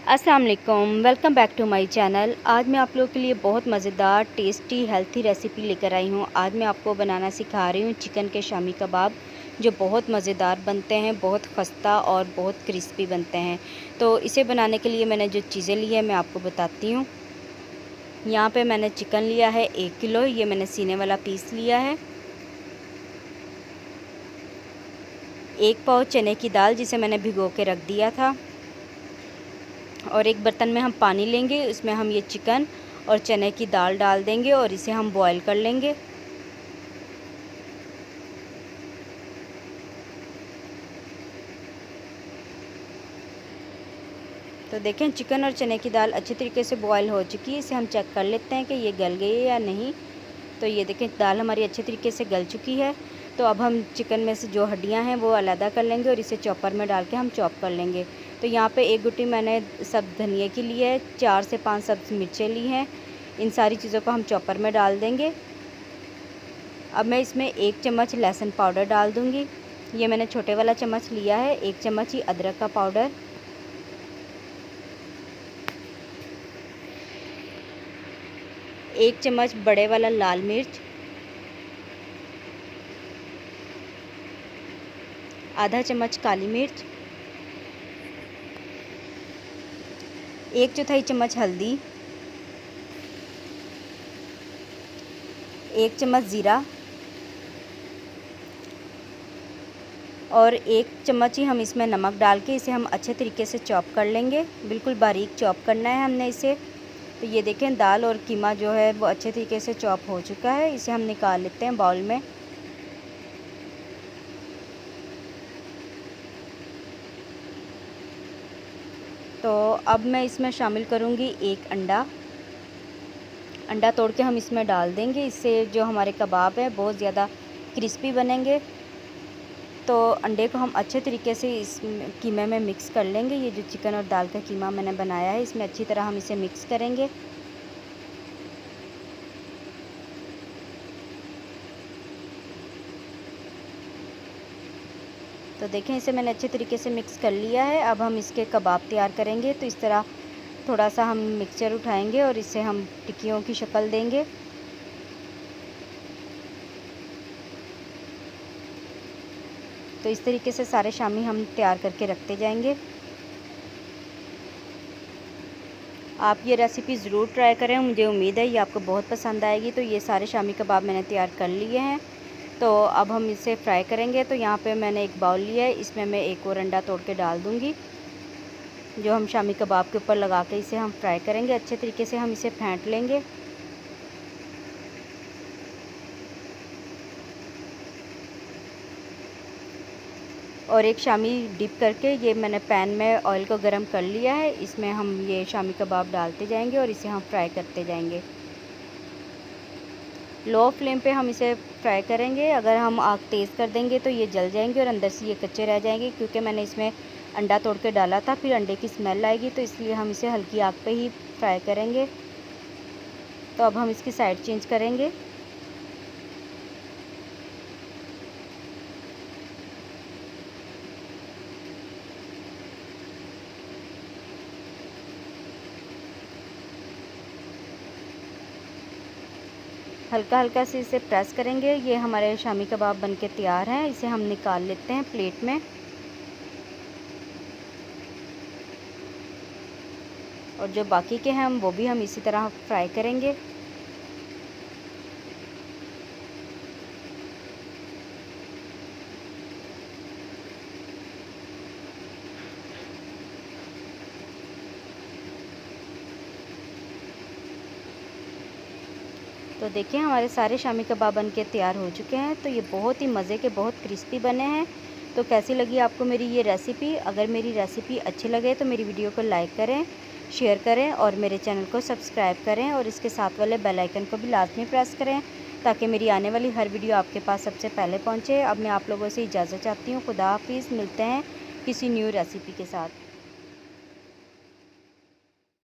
अस्सलाम वालेकुम, welcome back to my channel. आज मैं आप लोगों के लिए बहुत मज़ेदार टेस्टी हेल्थी रेसिपी लेकर आई हूँ। आज मैं आपको बनाना सिखा रही हूँ चिकन के शामी कबाब, जो बहुत मज़ेदार बनते हैं, बहुत खस्ता और बहुत क्रिस्पी बनते हैं। तो इसे बनाने के लिए मैंने जो चीज़ें ली है मैं आपको बताती हूँ। यहाँ पे मैंने चिकन लिया है 1 किलो, ये मैंने सीने वाला पीस लिया है। 1 पाव चने की दाल जिसे मैंने भिगो के रख दिया था। और एक बर्तन में हम पानी लेंगे, उसमें हम ये चिकन और चने की दाल डाल देंगे और इसे हम बॉईल कर लेंगे। तो देखें चिकन और चने की दाल अच्छी तरीके से बॉईल हो चुकी है। इसे हम चेक कर लेते हैं कि ये गल गई है या नहीं। तो ये देखें दाल हमारी अच्छे तरीके से गल चुकी है। तो अब हम चिकन में से जो हड्डियां हैं वो अलग कर लेंगे और इसे चॉपर में डाल के हम चॉप कर लेंगे। तो यहाँ पे 1 गुट्टी मैंने सब धनिया की ली है, 4 से 5 सब्ज़ मिर्चें ली हैं। इन सारी चीज़ों को हम चॉपर में डाल देंगे। अब मैं इसमें 1 चम्मच लहसुन पाउडर डाल दूँगी। ये मैंने छोटे वाला चम्मच लिया है। 1 चम्मच ही अदरक का पाउडर, 1 चम्मच बड़े वाला लाल मिर्च, आधा चम्मच काली मिर्च, 1/4 चम्मच हल्दी, 1 चम्मच ज़ीरा और 1 चम्मच ही हम इसमें नमक डाल के इसे हम अच्छे तरीके से चॉप कर लेंगे। बिल्कुल बारीक चॉप करना है हमने इसे। तो ये देखें दाल और कीमा जो है वो अच्छे तरीके से चॉप हो चुका है। इसे हम निकाल लेते हैं बाउल में। तो अब मैं इसमें शामिल करूँगी 1 अंडा। अंडा तोड़ के हम इसमें डाल देंगे। इससे जो हमारे कबाब है बहुत ज़्यादा क्रिस्पी बनेंगे। तो अंडे को हम अच्छे तरीके से इस कीमे में मिक्स कर लेंगे। ये जो चिकन और दाल का कीमा मैंने बनाया है इसमें अच्छी तरह हम इसे मिक्स करेंगे। तो देखें इसे मैंने अच्छे तरीके से मिक्स कर लिया है। अब हम इसके कबाब तैयार करेंगे। तो इस तरह थोड़ा सा हम मिक्सचर उठाएंगे और इसे हम टिक्कियों की शक्ल देंगे। तो इस तरीके से सारे शामी हम तैयार करके रखते जाएंगे। आप ये रेसिपी ज़रूर ट्राई करें, मुझे उम्मीद है ये आपको बहुत पसंद आएगी। तो ये सारे शामी कबाब मैंने तैयार कर लिए हैं। तो अब हम इसे फ्राई करेंगे। तो यहाँ पे मैंने एक बाउल लिया है, इसमें मैं एक और अंडा तोड़ के डाल दूँगी, जो हम शामी कबाब के ऊपर लगा के इसे हम फ्राई करेंगे। अच्छे तरीके से हम इसे फेंट लेंगे। और एक शामी डिप करके ये मैंने पैन में ऑयल को गरम कर लिया है, इसमें हम ये शामी कबाब डालते जाएंगे और इसे हम फ्राई करते जाएंगे। लो फ्लेम पे हम इसे फ्राई करेंगे। अगर हम आग तेज़ कर देंगे तो ये जल जाएंगे और अंदर से ये कच्चे रह जाएंगे, क्योंकि मैंने इसमें अंडा तोड़ के डाला था, फिर अंडे की स्मेल आएगी। तो इसलिए हम इसे हल्की आग पे ही फ्राई करेंगे। तो अब हम इसकी साइड चेंज करेंगे। हल्का हल्का से इसे प्रेस करेंगे। ये हमारे शामी कबाब बनके तैयार हैं। इसे हम निकाल लेते हैं प्लेट में। और जो बाकी के हैं वो भी हम इसी तरह फ्राई करेंगे। तो देखिए हमारे सारे शामी कबाब बन के तैयार हो चुके हैं। तो ये बहुत ही मज़े के, बहुत क्रिस्पी बने हैं। तो कैसी लगी आपको मेरी ये रेसिपी? अगर मेरी रेसिपी अच्छी लगे तो मेरी वीडियो को लाइक करें, शेयर करें और मेरे चैनल को सब्सक्राइब करें और इसके साथ वाले बेल आइकन को भी लाजमी प्रेस करें, ताकि मेरी आने वाली हर वीडियो आपके पास सबसे पहले पहुँचे। अब मैं आप लोगों से इजाज़त चाहती हूँ। खुदा हाफिज़। मिलते हैं किसी न्यू रेसिपी के साथ।